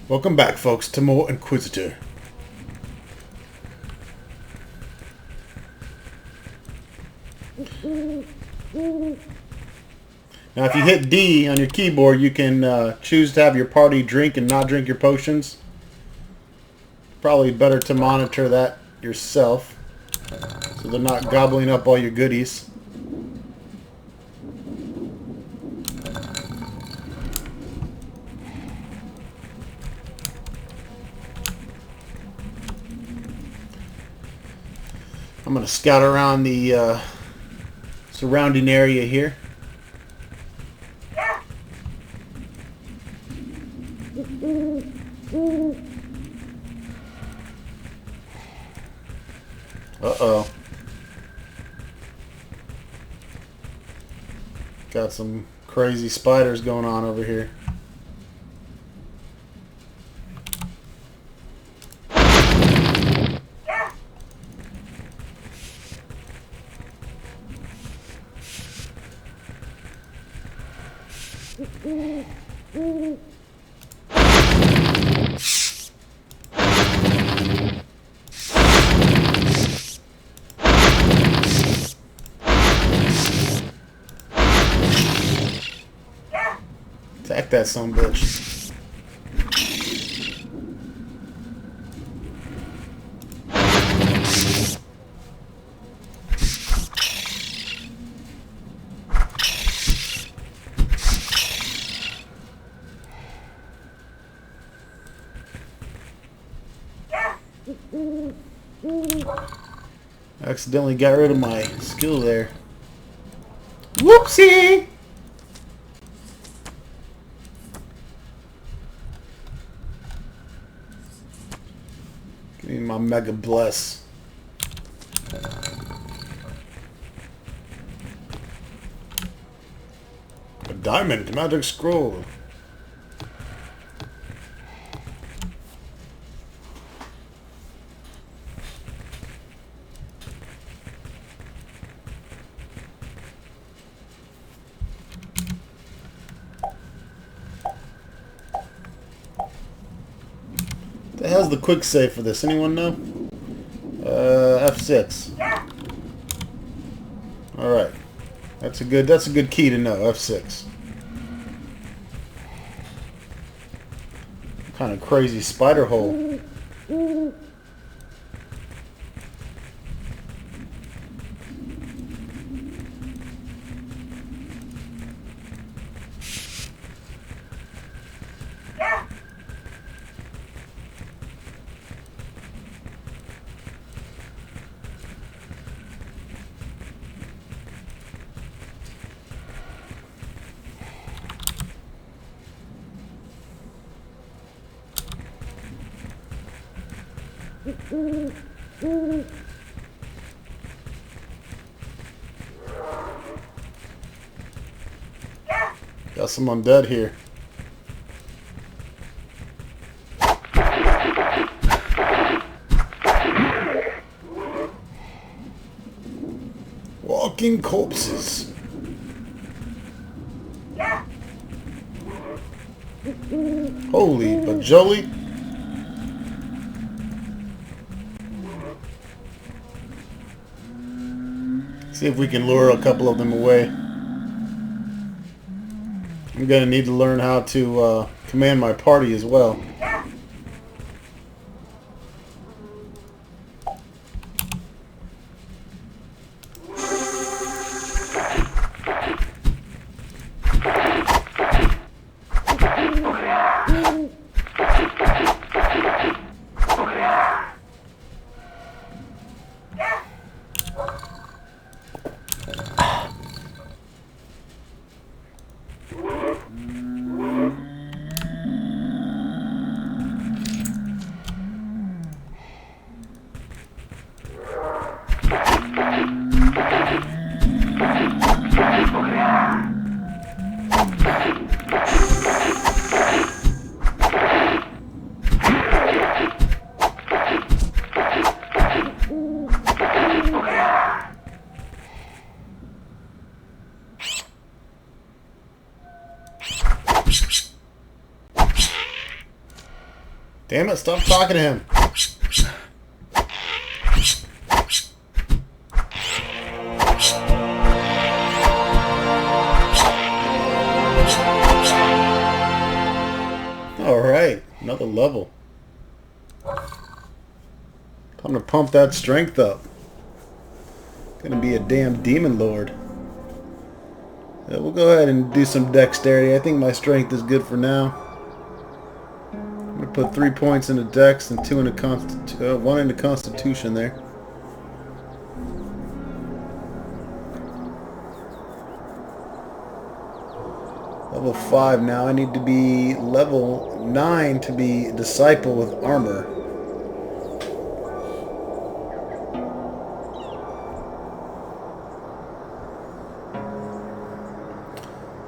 Welcome back, folks, to more Inquisitor. Now, if you hit D on your keyboard, you can choose to have your party drink and not drink your potions. Probably better to monitor that yourself, so they're not gobbling up all your goodies. I'm going to scout around the surrounding area here. Uh-oh. Got some crazy spiders going on over here. Attack that son of a bitch. Accidentally got rid of my skill there. Whoopsie! Give me my Mega Bless. A diamond magic scroll. What the hell's the quick save for this? Anyone know? F6. All right, that's a good key to know. F6. What kind of crazy spider hole. Got some undead here. Walking corpses. Holy bajoli. See if we can lure a couple of them away. I'm going to need to learn how to command my party as well. Damn it, stop talking to him. Alright, another level. Time to pump that strength up. Gonna be a damn demon lord. We'll go ahead and do some dexterity. I think my strength is good for now. I'm gonna put 3 points into dex and 2 into 1 into constitution there. Level 5 now. I need to be level 9 to be disciple with armor.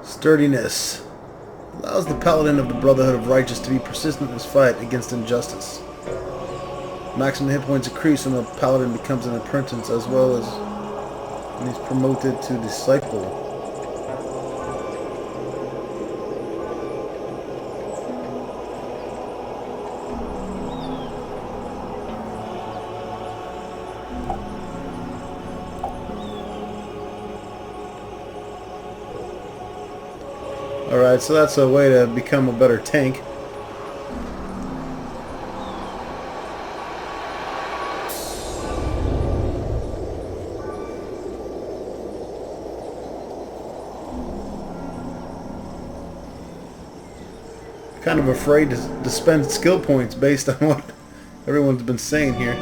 Sturdiness. Allows the paladin of the Brotherhood of Righteous to be persistent in his fight against injustice. Maximum hit points increase when a paladin becomes an apprentice, as well as when he's promoted to disciple. Alright, so that's a way to become a better tank. Kind of afraid to spend skill points based on what everyone's been saying here.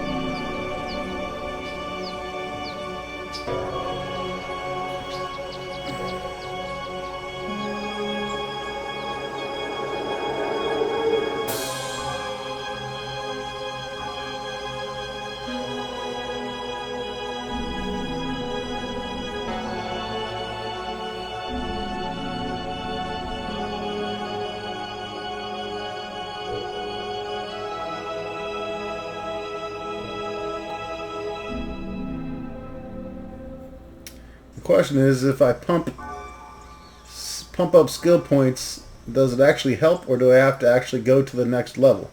The question is, if I pump up skill points, does it actually help, or do I have to actually go to the next level?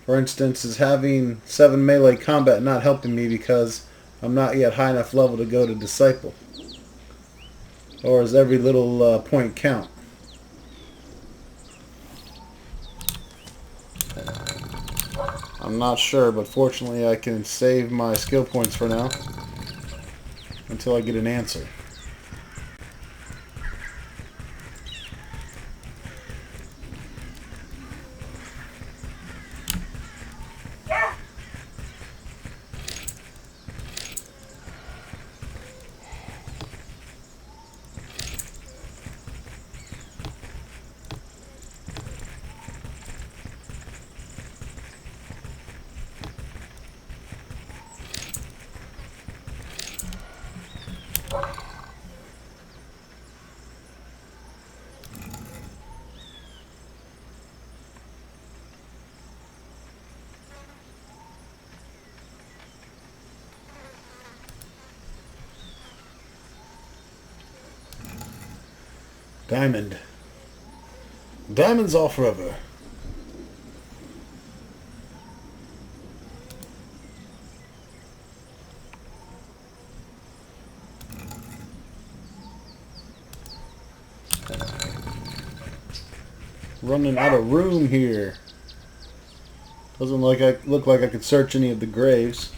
For instance, is having 7 melee combat not helping me because I'm not yet high enough level to go to disciple? Or does every little point count? I'm not sure, but fortunately I can save my skill points for now until I get an answer. Diamond. Diamonds are forever. Running out of room here. Doesn't look like I could search any of the graves.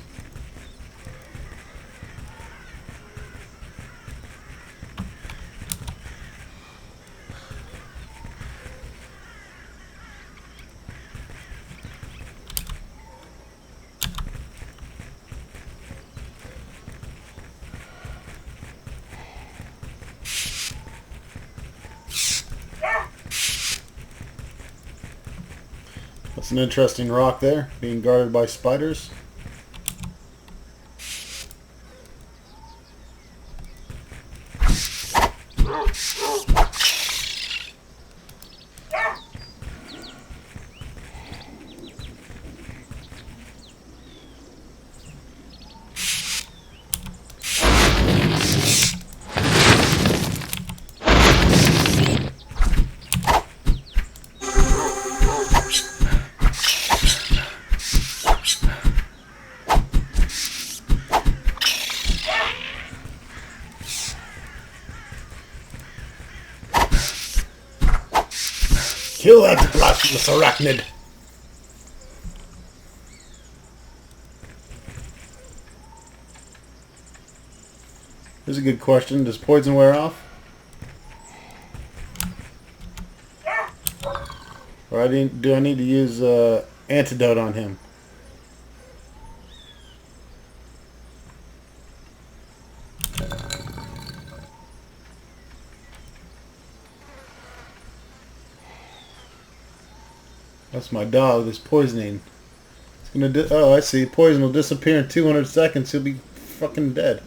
That's an interesting rock there, being guarded by spiders. Kill that blasphemous arachnid. Here's a good question. Does poison wear off? Or do I need to use antidote on him? That's my dog. This poisoning. It's gonna. Oh, I see. Poison will disappear in 200 seconds. He'll be fucking dead.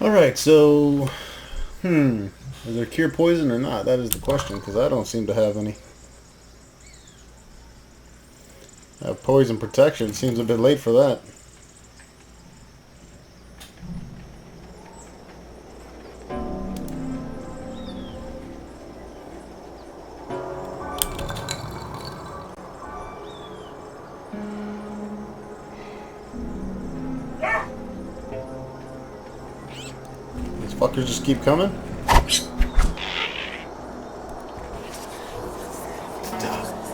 Alright, so... is there cure poison or not? That is the question, because I don't seem to have any. I have poison protection. Seems a bit late for that. Fuckers just keep coming?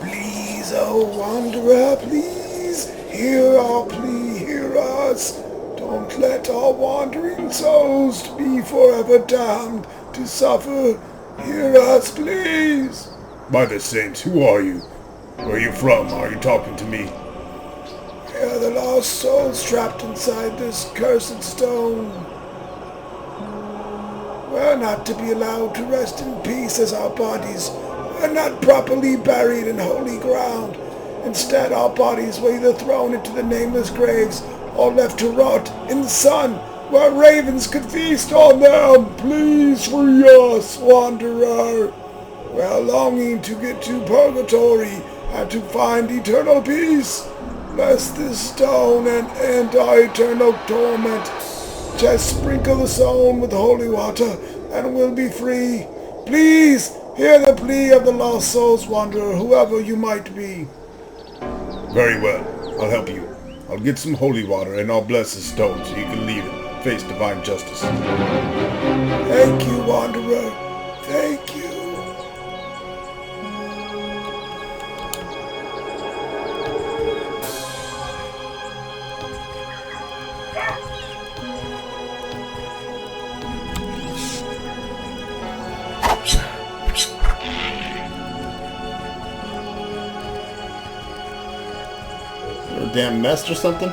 Please, oh wanderer, please, hear our plea, hear us. Don't let our wandering souls be forever damned to suffer. Hear us, please. By the saints, who are you? Where are you from? Are you talking to me? We are the lost souls trapped inside this cursed stone. We're not to be allowed to rest in peace as our bodies are not properly buried in holy ground. Instead, our bodies were either thrown into the nameless graves or left to rot in the sun where ravens could feast on them. Please free us, wanderer. We're longing to get to purgatory and to find eternal peace. Bless this stone and end our eternal torment. Just sprinkle the stone with holy water, and we'll be free. Please, hear the plea of the lost souls wanderer, whoever you might be. Very well. I'll help you. I'll get some holy water, and I'll bless the stone so you can leave it, face divine justice. Thank you, wanderer. Thank you. A damn nest or something?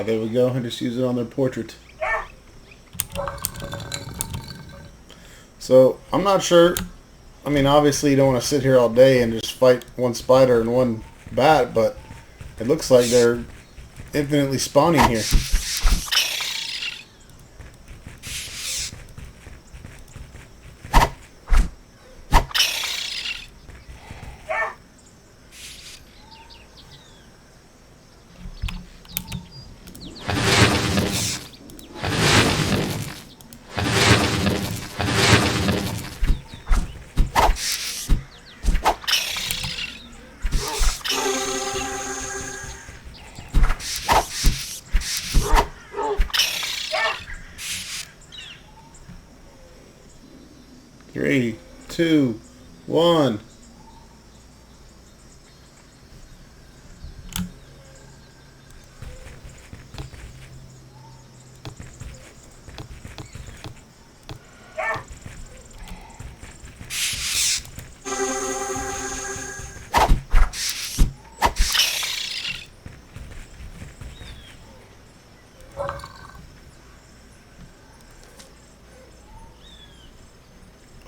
There we go. I just use it on their portrait. So, I'm not sure. I mean, obviously you don't want to sit here all day and just fight one spider and one bat, but it looks like they're infinitely spawning here. Three, two, one.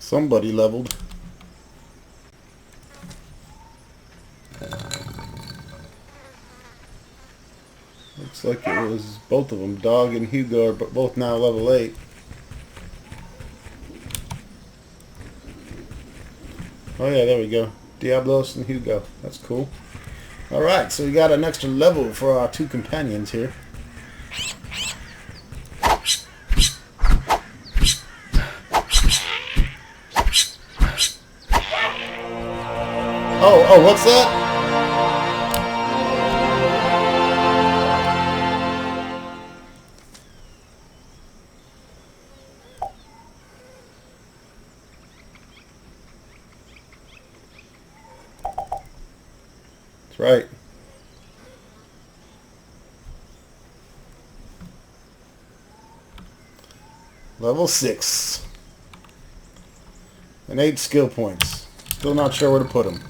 Somebody leveled. Looks like it was both of them. Dog and Hugo are both now level 8. Oh yeah, there we go. Diablos and Hugo. That's cool. Alright, so we got an extra level for our 2 companions here. Oh, what's that? That's right. Level 6. And 8 skill points. Still not sure where to put them.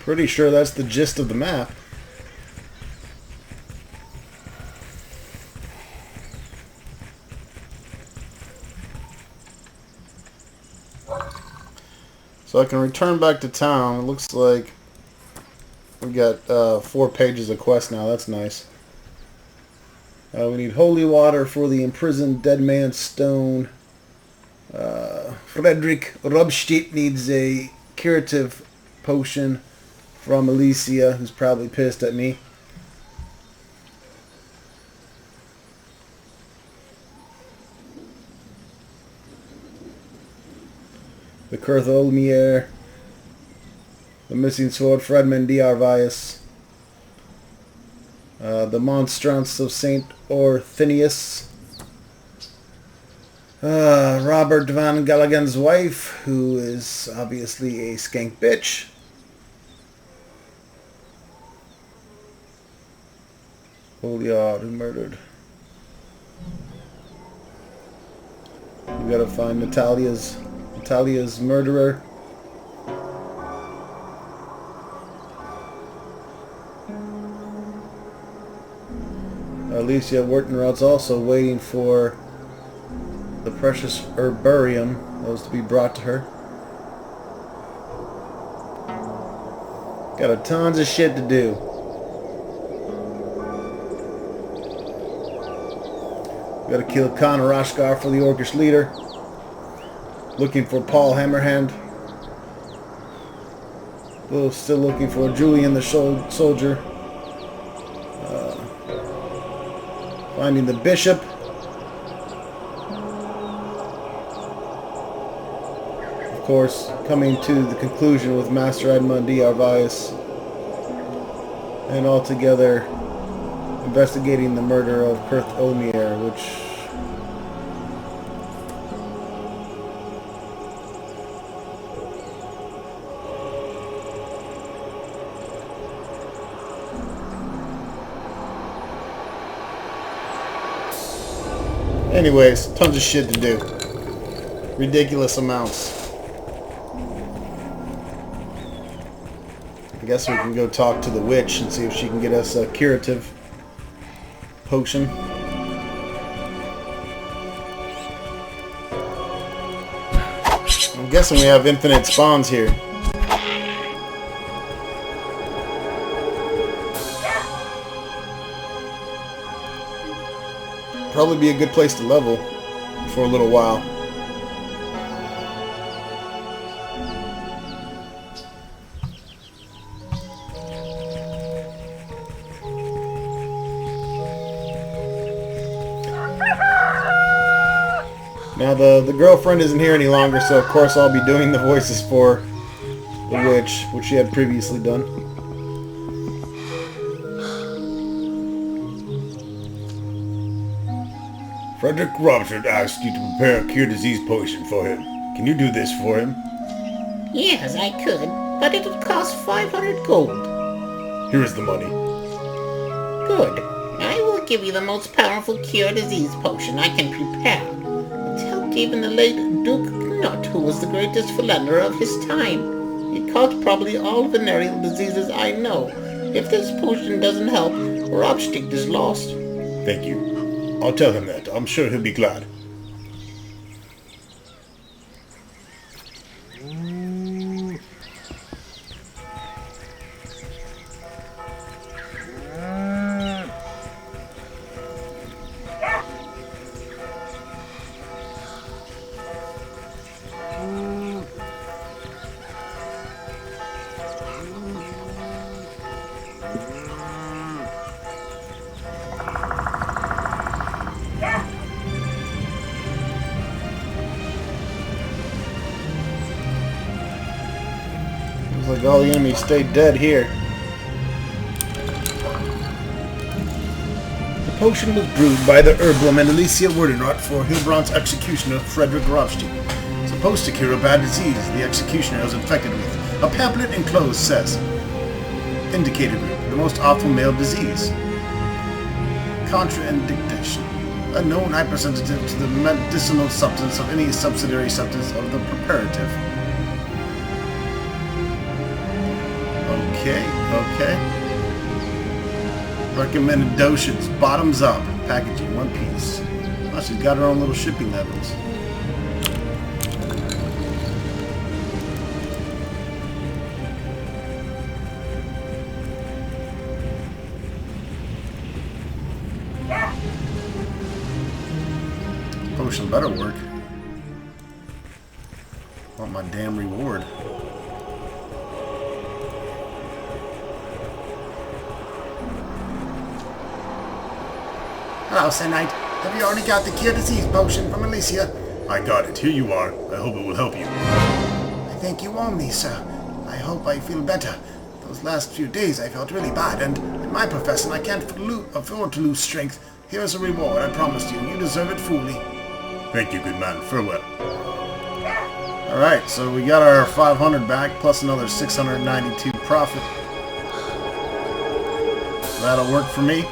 Pretty sure that's the gist of the map. So I can return back to town. It looks like we got 4 pages of quests now. That's nice. We need holy water for the imprisoned dead man's stone. Frederick Raubsticht needs a curative potion from Alicia, who's probably pissed at me. The Kurtholmir. The missing sword, Fredman Diarvius. The monstrance of Saint Orthenius. Robert Van Galligan's wife, who is obviously a skank bitch. Holiard, who murdered. We gotta find Natalia's murderer. Alicia Wertenroth's also waiting for the precious herbarium that was to be brought to her. Got a tons of shit to do. Got to kill Connor Roshgar for the Orcish leader. Looking for Paul Hammerhand. Still looking for Julian the soldier. Finding the bishop. Of course, coming to the conclusion with Master Edmund D. Arvias, and all together investigating the murder of Kurth Omier, which... Anyways, tons of shit to do. Ridiculous amounts. I guess we can go talk to the witch and see if she can get us a curative potion. I'm guessing we have infinite spawns here. Probably be a good place to level for a little while. Now the girlfriend isn't here any longer, so of course I'll be doing the voices for the witch, which she had previously done. Frederick Raubsticht asked you to prepare a cure disease potion for him. Can you do this for him? Yes, I could, but it would cost 500 gold. Here is the money. Good. I will give you the most powerful cure disease potion I can prepare. It helped even the late Duke Knut, who was the greatest philanderer of his time. It caused probably all venereal diseases I know. If this potion doesn't help, Raubsticht is lost. Thank you. I'll tell him that. I'm sure he'll be glad. Looks like all the enemies stayed dead here. The potion was brewed by the herbwoman Alicia Werdenrot for Hilbrandt's executioner Frederick Raubsticht. Supposed to cure a bad disease the executioner was infected with. A pamphlet enclosed says, indicated the most awful male disease. Contraindication. A known hypersensitive to the medicinal substance of any subsidiary substance of the preparative. Okay. Recommended dosage, bottoms up, packaging, one piece. Oh, she's got her own little shipping levels. Potion better work. Want my damn reward. Hello, Sir Knight. Have you already got the cure disease potion from Alicia? I got it. Here you are. I hope it will help you. I thank you warmly, sir. I hope I feel better. Those last few days I felt really bad, and in my profession I can't afford to lose strength. Here is a reward I promised you. You deserve it fully. Thank you, good man. Farewell. Alright, so we got our 500 back, plus another 692 profit. That'll work for me.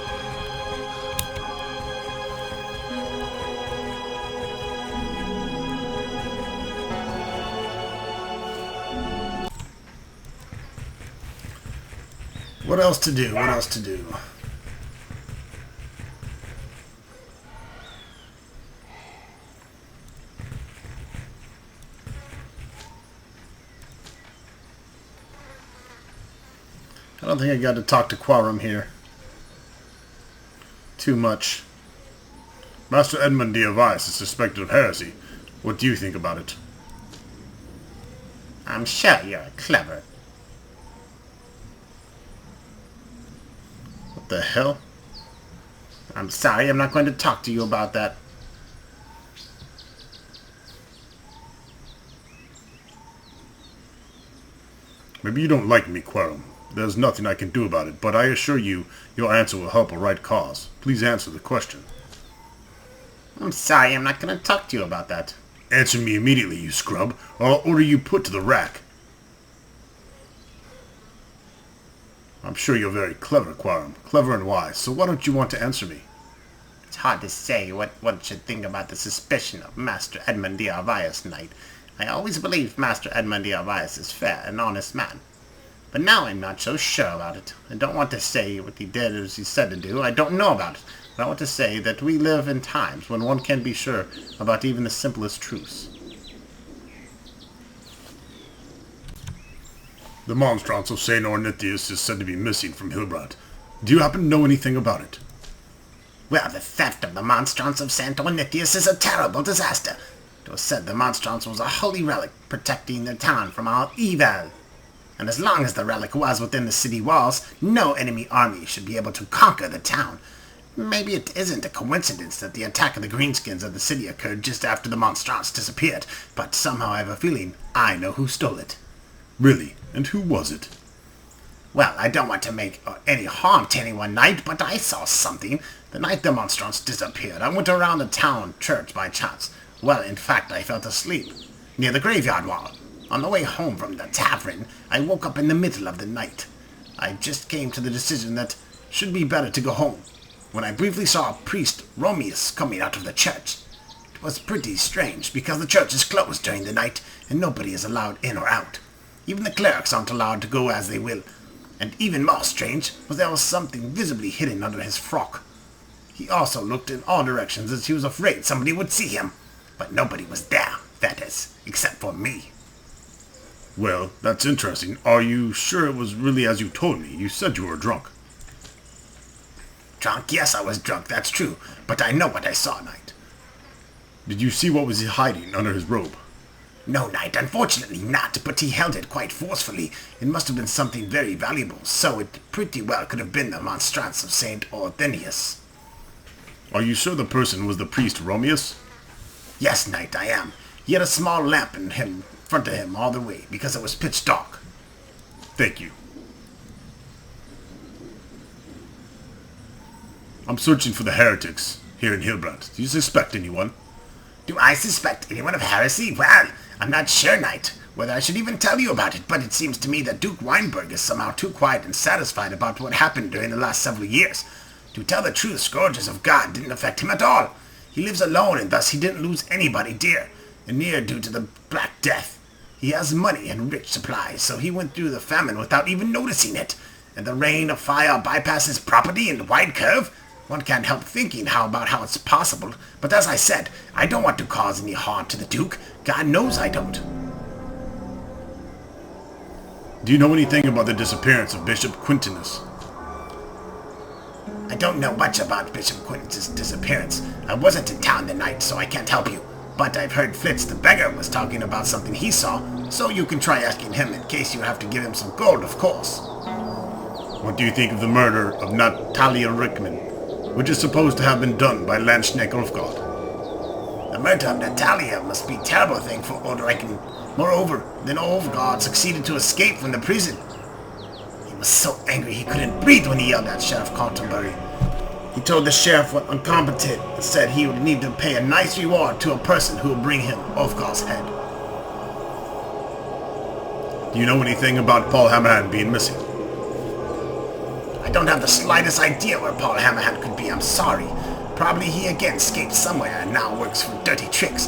What else to do? What else to do? I don't think I got to talk to Quarum here. Too much. Master Edmund D. Arvias is suspected of heresy. What do you think about it? I'm sure you're clever. What the hell? I'm sorry, I'm not going to talk to you about that. Maybe you don't like me, Quorum. There's nothing I can do about it, but I assure you your answer will help a right cause. Please answer the question. I'm sorry, I'm not going to talk to you about that. Answer me immediately, you scrub, or I'll order you put to the rack. I'm sure you're very clever, Quorum. Clever and wise, so why don't you want to answer me? It's hard to say what one should think about the suspicion of Master Edmund de Arvias, Knight. I always believed Master Edmund de Arvias is fair and honest man. But now I'm not so sure about it. I don't want to say what he did as he said to do. I don't know about it. But I want to say that we live in times when one can be sure about even the simplest truths. The monstrance of St. Ornithius is said to be missing from Hilbrand. Do you happen to know anything about it? Well, the theft of the monstrance of St. Ornithius is a terrible disaster. It was said the monstrance was a holy relic protecting the town from all evil. And as long as the relic was within the city walls, no enemy army should be able to conquer the town. Maybe it isn't a coincidence that the attack of the Greenskins of the city occurred just after the monstrance disappeared, but somehow I have a feeling I know who stole it. Really? And who was it? Well, I don't want to make any harm to anyone, Knight, but I saw something. The night the monstrance disappeared, I went around the town church by chance. Well, in fact, I fell asleep near the graveyard wall. On the way home from the tavern, I woke up in the middle of the night. I just came to the decision that it should be better to go home, when I briefly saw priest Romius coming out of the church. It was pretty strange, because the church is closed during the night, and nobody is allowed in or out. Even the clerics aren't allowed to go as they will. And even more strange was there was something visibly hidden under his frock. He also looked in all directions as he was afraid somebody would see him. But nobody was there, that is, except for me. Well, that's interesting. Are you sure it was really as you told me? You said you were drunk. Drunk? Yes, I was drunk, that's true. But I know what I saw, Knight. Did you see what was he hiding under his robe? No, Knight, unfortunately not, but he held it quite forcefully. It must have been something very valuable, so it pretty well could have been the monstrance of St. Orthenius. Are you sure the person was the priest Romius? Yes, Knight, I am. He had a small lamp in front of him all the way, because it was pitch dark. Thank you. I'm searching for the heretics here in Hilbrand. Do you suspect anyone? Do I suspect anyone of heresy? Well, I'm not sure, Knight, whether I should even tell you about it, but it seems to me that Duke Weinberg is somehow too quiet and satisfied about what happened during the last several years. To tell the truth, scourges of God didn't affect him at all. He lives alone, and thus he didn't lose anybody dear, and near due to the Black Death. He has money and rich supplies, so he went through the famine without even noticing it. And the rain of fire bypasses property in the wide curve? One can't help thinking how it's possible, but as I said, I don't want to cause any harm to the Duke. God knows I don't. Do you know anything about the disappearance of Bishop Quintinus? I don't know much about Bishop Quintinus' disappearance. I wasn't in town the night, so I can't help you. But I've heard Fritz the beggar was talking about something he saw, so you can try asking him in case you have to give him some gold, of course. What do you think of the murder of Natalia Rickman, which is supposed to have been done by Landsknecht Ulfgard? The murder of Natalia must be a terrible thing for Ulriken. Moreover, then Ulfgard succeeded to escape from the prison. He was so angry he couldn't breathe when he yelled at Sheriff Canterbury. He told the sheriff was incompetent and said he would need to pay a nice reward to a person who would bring him Ulfgard's head. Do you know anything about Paul Hammerhand being missing? I don't have the slightest idea where Paul Hammerhand could be, I'm sorry. Probably he again escaped somewhere and now works for dirty tricks.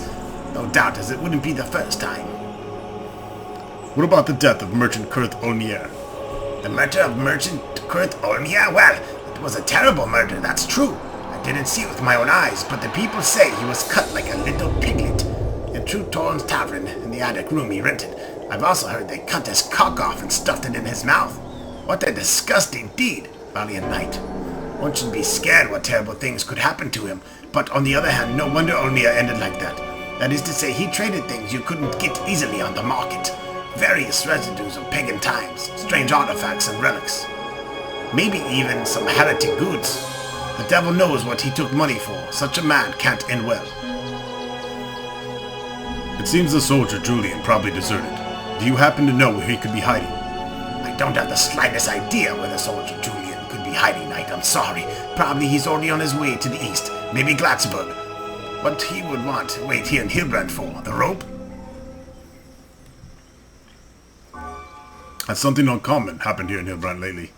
No doubt as it wouldn't be the first time. What about the death of Merchant Kurt Olmier? The murder of Merchant Kurt Olmier? Well, it was a terrible murder, that's true. I didn't see it with my own eyes, but the people say he was cut like a little piglet in True Torn's tavern in the attic room he rented. I've also heard they cut his cock off and stuffed it in his mouth. What a disgusting deed, valiant knight. One should be scared what terrible things could happen to him, but on the other hand, no wonder Olmier ended like that. That is to say, he traded things you couldn't get easily on the market. Various residues of pagan times, strange artifacts and relics. Maybe even some heretic goods. The devil knows what he took money for. Such a man can't end well. It seems the soldier Julian probably deserted. Do you happen to know where he could be hiding? don't have the slightest idea where the soldier Julian could be hiding, Knight. I'm sorry. Probably he's already on his way to the east. Maybe Glatzburg. What he would want to wait here in Hilbrand for? The rope? Has something uncommon happened here in Hilbrand lately?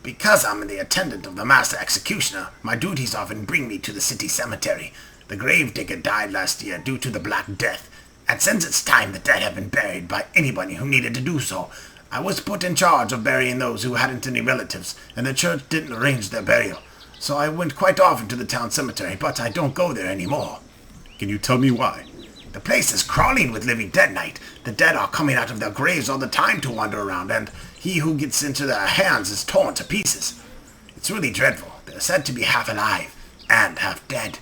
Because I'm the attendant of the Master Executioner, my duties often bring me to the city cemetery. The gravedigger died last year due to the Black Death, and since it's time the dead have been buried by anybody who needed to do so. I was put in charge of burying those who hadn't any relatives, and the church didn't arrange their burial. So I went quite often to the town cemetery, but I don't go there anymore. Can you tell me why? The place is crawling with living dead, Knight. The dead are coming out of their graves all the time to wander around, and he who gets into their hands is torn to pieces. It's really dreadful. They're said to be half alive and half dead.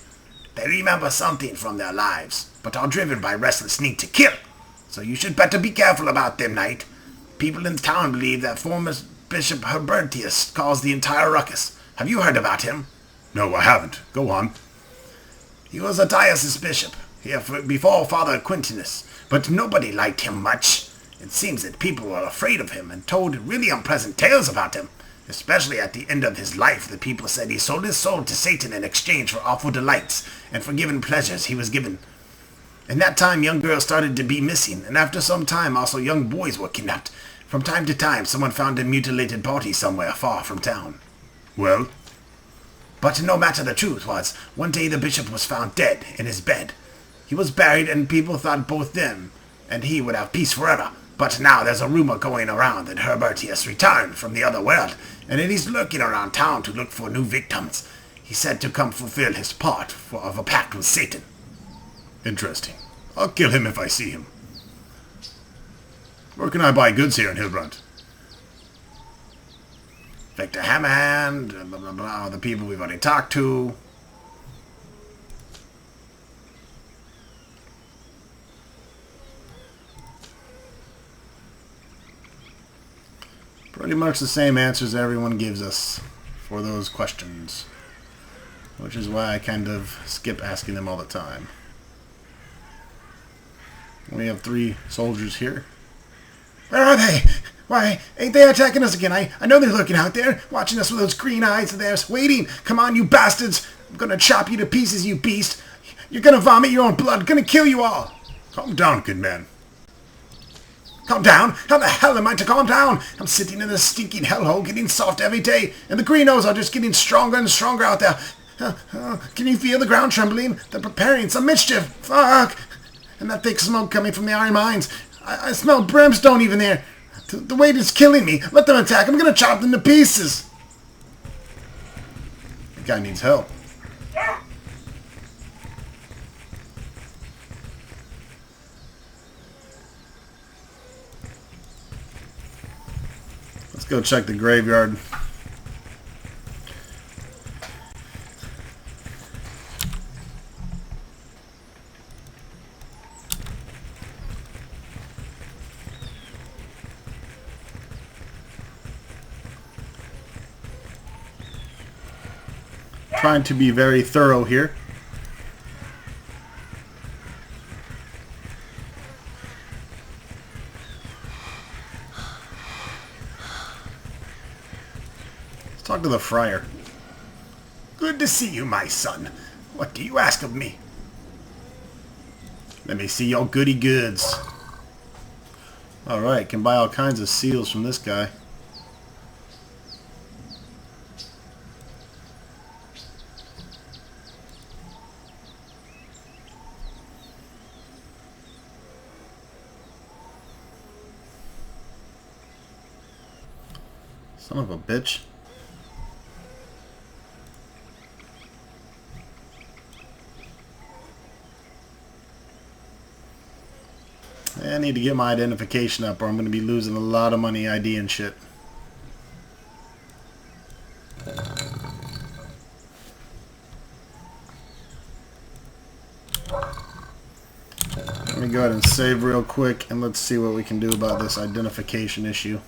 They remember something from their lives, but are driven by restless need to kill. So you should better be careful about them, Knight. People in town believe that former Bishop Herbertius caused the entire ruckus. Have you heard about him? No, I haven't. Go on. He was a diocese bishop here before Father Quintinus, but nobody liked him much. It seems that people were afraid of him and told really unpleasant tales about him. Especially at the end of his life, the people said he sold his soul to Satan in exchange for awful delights and forgiven pleasures he was given. In that time, young girls started to be missing, and after some time, also young boys were kidnapped. From time to time, someone found a mutilated body somewhere far from town. Well? But no matter, the truth was, one day the bishop was found dead in his bed. He was buried, and people thought both them and he would have peace forever. But now there's a rumor going around that Herbertius returned from the other world, and that he's lurking around town to look for new victims. He's said to come fulfill his part of a pact with Satan. Interesting. I'll kill him if I see him. Where can I buy goods here in Hilbrand? Victor Hammerhand, blah blah blah, the people we've already talked to. Pretty much the same answers everyone gives us for those questions, which is why I kind of skip asking them all the time. We have 3 soldiers here. Where are they? Why, ain't they attacking us again? I know they're looking out there, watching us with those green eyes of theirs, waiting. Come on, you bastards. I'm gonna chop you to pieces, you beast. You're gonna vomit your own blood. Gonna kill you all. Calm down, good man. Calm down? How the hell am I to calm down? I'm sitting in this stinking hellhole, getting soft every day, and the greenos are just getting stronger and stronger out there. Can you feel the ground trembling? They're preparing some mischief. Fuck! And that thick smoke coming from the iron mines. I smell brimstone even there. The weight is killing me. Let them attack. I'm gonna chop them to pieces. The guy needs help. Let's go check the graveyard. Trying to be very thorough here. Let's talk to the friar. Good to see you, my son. What do you ask of me? Let me see your goody goods. Alright, can buy all kinds of seals from this guy. Son of a bitch. I need to get my identification up or I'm going to be losing a lot of money ID and shit. Let me go ahead and save real quick and let's see what we can do about this identification issue.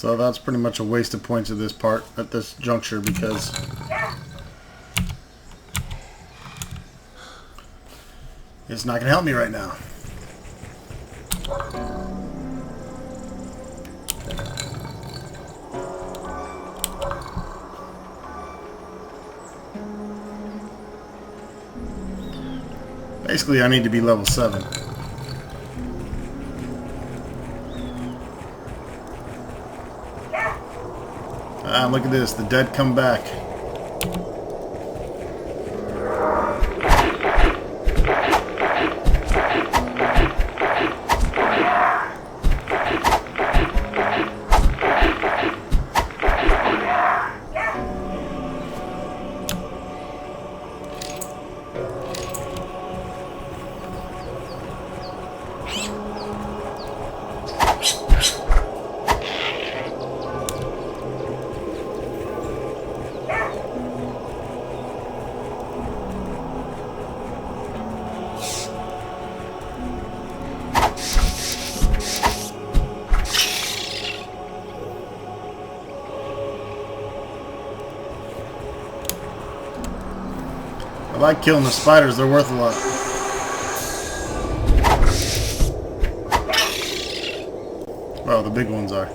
So that's pretty much a waste of points at this juncture, because it's not going to help me right now. Basically, I need to be level 7. Look at this. The dead come back. I like killing the spiders, they're worth a lot. Well, the big ones are.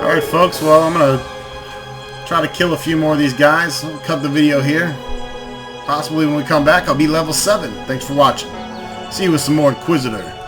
Alright folks, well I'm going to try to kill a few more of these guys. I'll cut the video here. Possibly when we come back I'll be level 7. Thanks for watching. See you with some more Inquisitor.